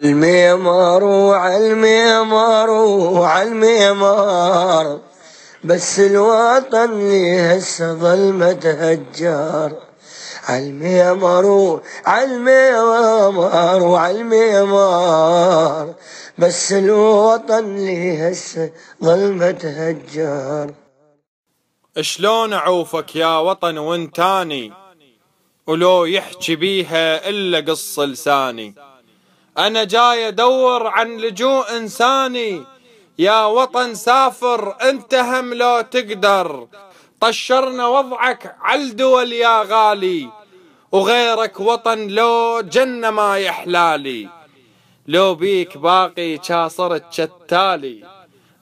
الميمار وعالميمار وعالميمار، بس الوطن لي هسه ظل متهجر. عالميمار وعالميمار وعالميمار، بس الوطن لي هسه ظل متهجر. شلون اعوفك يا وطن وانتاني، ولو يحكي بيها الا قص لساني. انا جاي ادور عن لجوء انساني، يا وطن سافر انت هم لو تقدر. طشرنا وضعك عالدول يا غالي، وغيرك وطن لو جنة ما يحلالي. لو بيك باقي جاصرت شتالي،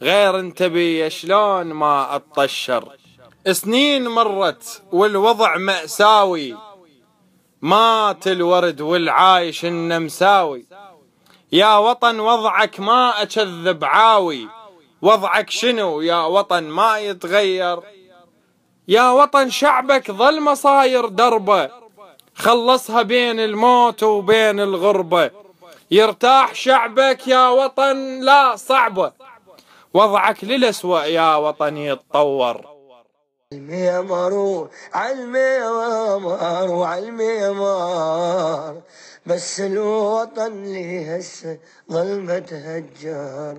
غير انت بي شلون ما اتطشر. سنين مرت والوضع مأساوي، مات الورد والعايش النمساوي. يا وطن وضعك ما أكذب عاوي، وضعك شنو يا وطن ما يتغير. يا وطن شعبك ظل مصاير دربه، خلصها بين الموت وبين الغربة. يرتاح شعبك يا وطن لا صعبة، وضعك للأسوأ يا وطن يتطور. عالميمار عالميمار وعالميمار، بس الوطن لي هسه ظل متهجر.